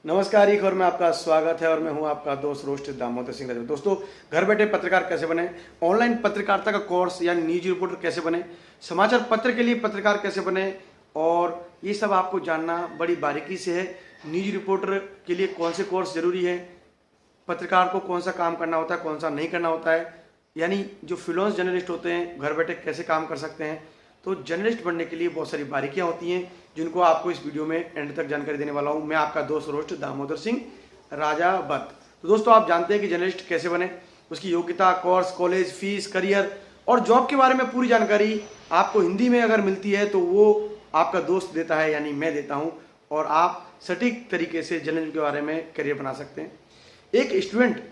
नमस्कार, एक और में आपका स्वागत है और मैं हूं आपका दोस्त रोस्ट दामोदर सिंह राजपूत। दोस्तों, घर बैठे पत्रकार कैसे बने, ऑनलाइन पत्रकारिता का कोर्स यानी न्यूज रिपोर्टर कैसे बने, समाचार पत्र के लिए पत्रकार कैसे बने, और ये सब आपको जानना बड़ी बारीकी से है। न्यूज रिपोर्टर के लिए कौन से कोर्स जरूरी है, पत्रकार को कौन सा काम करना होता है, कौन सा नहीं करना होता है, यानी जो फ्रीलांस जर्नलिस्ट होते हैं घर बैठे कैसे काम कर सकते हैं। तो जर्नलिस्ट बनने के लिए बहुत सारी बारीकियां होती हैं जिनको आपको इस वीडियो में एंड तक जानकारी देने वाला हूं। मैं आपका दोस्त रोस्ट दामोदर सिंह राजावत। तो दोस्तों, आप जानते हैं कि जर्नलिस्ट कैसे बने, उसकी योग्यता, कोर्स, कॉलेज, फीस, करियर और जॉब के बारे में पूरी जानकारी आपको हिंदी में अगर मिलती है तो वो आपका दोस्त देता है, यानी मैं देता हूँ, और आप सटीक तरीके से जर्नलिज्म के बारे में करियर बना सकते हैं। एक स्टूडेंट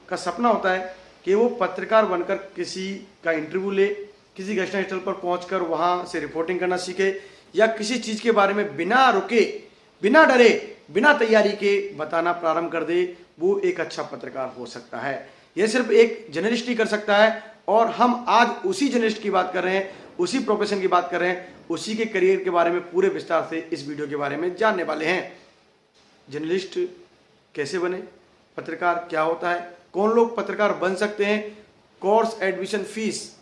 का सपना होता है कि वो पत्रकार बनकर किसी का इंटरव्यू ले, किसी घटनास्थल पर पहुंचकर वहां से रिपोर्टिंग करना सीखे, या किसी चीज के बारे में बिना रुके, बिना डरे, बिना तैयारी के बताना प्रारंभ कर दे। वो एक अच्छा पत्रकार हो सकता है। यह सिर्फ एक जर्नलिस्ट ही कर सकता है, और हम आज उसी जर्नलिस्ट की बात कर रहे हैं, उसी प्रोफेशन की बात कर रहे हैं, उसी के करियर के बारे में पूरे विस्तार से इस वीडियो के बारे में जानने वाले हैं। जर्नलिस्ट कैसे बने, पत्रकार क्या होता है, कौन लोग पत्रकार बन सकते हैं, कोर्स, एडमिशन, फीस,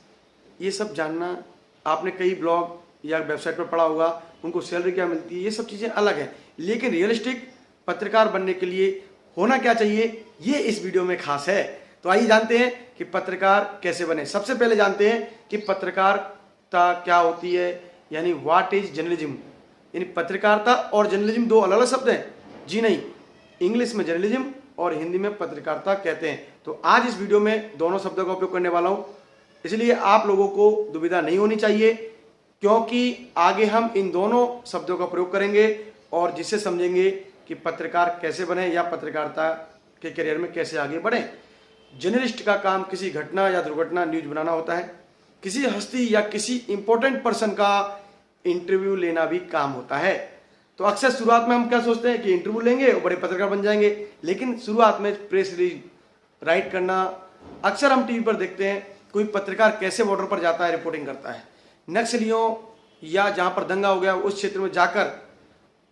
ये सब जानना। आपने कई ब्लॉग या वेबसाइट पर पढ़ा होगा, उनको सैलरी क्या मिलती है, ये सब चीज़ें अलग है, लेकिन रियलिस्टिक पत्रकार बनने के लिए होना क्या चाहिए, ये इस वीडियो में खास है। तो आइए जानते हैं कि पत्रकार कैसे बने। सबसे पहले जानते हैं कि पत्रकारिता क्या होती है, यानी व्हाट इज जर्नलिज्म। यानी पत्रकारिता और जर्नलिज्म दो अलग अलग शब्द हैं? जी नहीं, इंग्लिश में जर्नलिज्म और हिंदी में पत्रकारिता कहते हैं। तो आज इस वीडियो में दोनों शब्दों का उपयोग करने वाला हूं, इसलिए आप लोगों को दुविधा नहीं होनी चाहिए, क्योंकि आगे हम इन दोनों शब्दों का प्रयोग करेंगे और जिससे समझेंगे कि पत्रकार कैसे बने या पत्रकारिता के करियर में कैसे आगे बढ़े। जर्नलिस्ट का काम किसी घटना या दुर्घटना न्यूज बनाना होता है, किसी हस्ती या किसी इंपॉर्टेंट पर्सन का इंटरव्यू लेना भी काम होता है। तो अक्सर शुरुआत में हम क्या सोचते हैं कि इंटरव्यू लेंगे और बड़े पत्रकार बन जाएंगे, लेकिन शुरुआत में प्रेस रिलीज राइट करना, अक्सर हम टीवी पर देखते हैं कोई पत्रकार कैसे बॉर्डर पर जाता है, रिपोर्टिंग करता है, नक्सलियों या जहां पर दंगा हो गया उस क्षेत्र में जाकर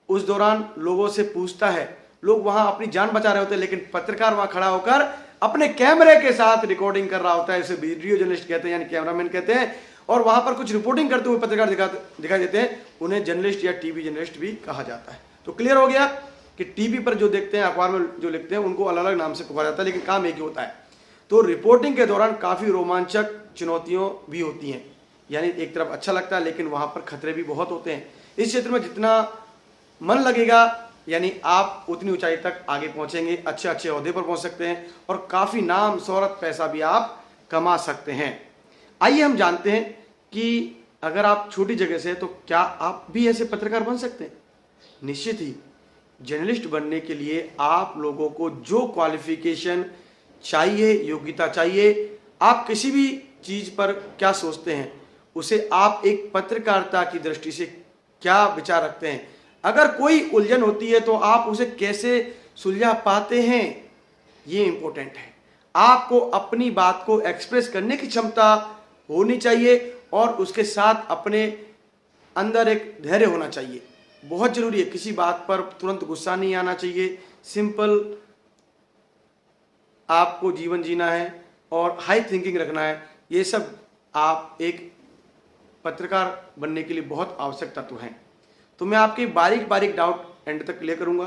उस दौरान लोगों से पूछता है। लोग वहां अपनी जान बचा रहे होते हैं, लेकिन पत्रकार वहां खड़ा होकर अपने कैमरे के साथ रिकॉर्डिंग कर रहा होता है। इसे वीडियो जर्नलिस्ट कहते हैं, यानी कैमरामैन कहते हैं। और वहां पर कुछ रिपोर्टिंग करते हुए पत्रकार दिखाई देते हैं, उन्हें जर्नलिस्ट या टीवी जर्नलिस्ट भी कहा जाता है। तो क्लियर हो गया कि टीवी पर जो देखते हैं, अखबार में जो लिखते हैं, उनको अलग अलग नाम से पुकारा जाता है, लेकिन काम एक ही होता है। तो रिपोर्टिंग के दौरान काफी रोमांचक चुनौतियों भी होती हैं, यानी एक तरफ अच्छा लगता है लेकिन वहां पर खतरे भी बहुत होते हैं। इस क्षेत्र में जितना मन लगेगा, यानी आप उतनी ऊंचाई तक आगे पहुंचेंगे, अच्छे अच्छे ओहदे पर पहुंच सकते हैं और काफी नाम, शोहरत, पैसा भी आप कमा सकते हैं। आइए हम जानते हैं कि अगर आप छोटी जगह से हैं तो क्या आप भी ऐसे पत्रकार बन सकते हैं। निश्चित ही जर्नलिस्ट बनने के लिए आप लोगों को जो क्वालिफिकेशन चाहिए, योग्यता चाहिए, आप किसी भी चीज पर क्या सोचते हैं, उसे आप एक पत्रकारिता की दृष्टि से क्या विचार रखते हैं। अगर कोई उलझन होती है तो आप उसे कैसे सुलझा पाते हैं, ये इंपॉर्टेंट है। आपको अपनी बात को एक्सप्रेस करने की क्षमता होनी चाहिए और उसके साथ अपने अंदर एक धैर्य होना चाहिए, बहुत जरूरी है। किसी बात पर तुरंत गुस्सा नहीं आना चाहिए। सिंपल आपको जीवन जीना है और हाई थिंकिंग रखना है। ये सब आप एक पत्रकार बनने के लिए बहुत आवश्यक तत्व हैं। तो मैं आपके बारीक बारीक डाउट एंड तक क्लियर करूंगा।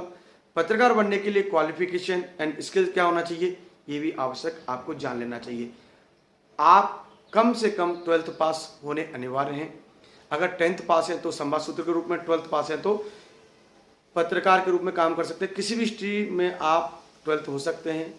पत्रकार बनने के लिए क्वालिफिकेशन एंड स्किल्स क्या होना चाहिए, ये भी आवश्यक आपको जान लेना चाहिए। आप कम से कम 12th पास होने अनिवार्य हैं। अगर 10th पास है तो संवाद सूत्र के रूप में, 12th पास है तो पत्रकार के रूप में काम कर सकते हैं। किसी भी स्ट्रीम में आप 12th हो सकते हैं।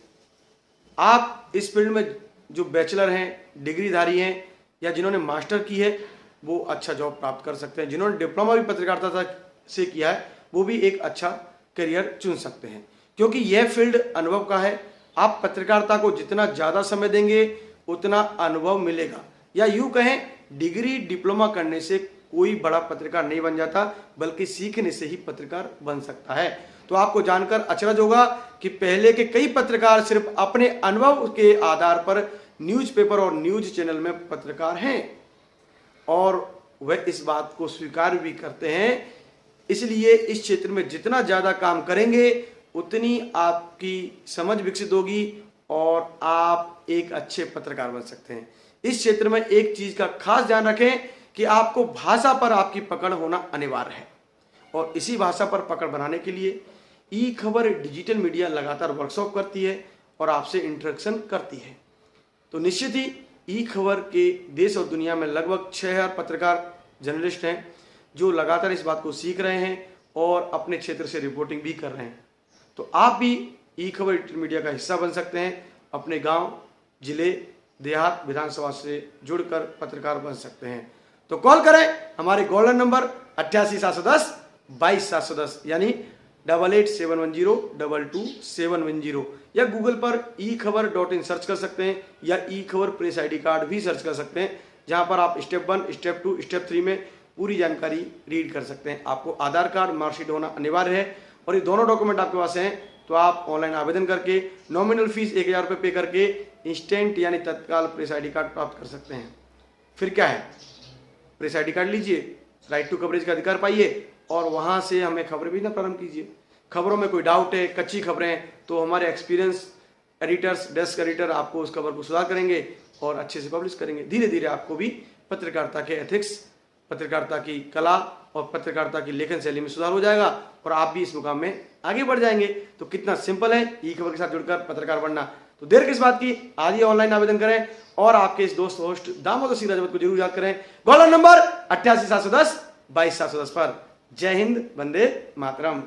आप इस फील्ड में जो बैचलर हैं, डिग्रीधारी हैं, या जिन्होंने मास्टर की है, वो अच्छा जॉब प्राप्त कर सकते हैं। जिन्होंने डिप्लोमा भी पत्रकारिता से किया है, वो भी एक अच्छा करियर चुन सकते हैं, क्योंकि यह फील्ड अनुभव का है। आप पत्रकारिता को जितना ज़्यादा समय देंगे उतना अनुभव मिलेगा। या यूँ कहें, डिग्री, डिप्लोमा करने से कोई बड़ा पत्रकार नहीं बन जाता, बल्कि सीखने से ही पत्रकार बन सकता है। तो आपको जानकर अचरज होगा कि पहले के कई पत्रकार सिर्फ अपने अनुभव के आधार पर न्यूज़पेपर और न्यूज चैनल में पत्रकार हैं, और वह इस बात को स्वीकार भी करते हैं। इसलिए इस क्षेत्र में जितना ज़्यादा काम करेंगे उतनी आपकी समझ विकसित होगी और आप एक अच्छे पत्रकार बन सकते हैं। इस क्षेत्र में एक चीज का खास ध्यान रखें कि आपको भाषा पर आपकी पकड़ होना अनिवार्य है, और इसी भाषा पर पकड़ बनाने के लिए ई खबर डिजिटल मीडिया लगातार वर्कशॉप करती है और आपसे इंटरेक्शन करती है। तो निश्चित ही ई खबर के देश और दुनिया में लगभग 6000 पत्रकार जर्नलिस्ट हैं जो लगातार इस बात को सीख रहे हैं और अपने क्षेत्र से रिपोर्टिंग भी कर रहे हैं। तो आप भी ई खबर डिजिटल मीडिया का हिस्सा बन सकते हैं, अपने गांव, जिले, देहात, विधानसभा से जुड़कर पत्रकार बन सकते हैं। तो कॉल करें हमारे गोल्डन नंबर 88 710 22 710 यानी 8871022710, या गूगल पर ई खबर.in सर्च कर सकते हैं, या ई खबर प्रेस ID कार्ड भी सर्च कर सकते हैं, जहां पर आप स्टेप 1, स्टेप 2, स्टेप 3 में पूरी जानकारी रीड कर सकते हैं। आपको आधार कार्ड, मार्कशीट होना अनिवार्य है, और ये दोनों डॉक्यूमेंट आपके पास हैं तो आप ऑनलाइन आवेदन करके नॉमिनल फीस 1000 रुपये पे करके इंस्टेंट यानी तत्काल प्रेस ID कार्ड प्राप्त कर सकते हैं। फिर क्या है, प्रेस ID कार्ड लीजिए, राइट टू कवरेज का अधिकार पाइए, और वहां से हमें खबरें भेजना प्रारंभ कीजिए। खबरों में कोई डाउट है, कच्ची खबरें हैं, तो हमारे एक्सपीरियंस एडिटर्स, डेस्क एडिटर आपको उस खबर को सुधार करेंगे और अच्छे से पब्लिश करेंगे। धीरे धीरे आपको भी पत्रकारिता के एथिक्स, पत्रकारिता की कला और पत्रकारिता की लेखन शैली में सुधार हो जाएगा, और आप भी इस मुकाम में आगे बढ़ जाएंगे। तो कितना सिंपल है ई खबर के साथ जुड़कर पत्रकार बनना। तो देर किस बात की, आज ही ऑनलाइन आवेदन करें और आपके इस दोस्त होस्ट दामोदर सिंह राजपूत को जरूर याद करें। गोल्डन नंबर 88 710 22 710 पर। जय हिंद, वंदे मातरम।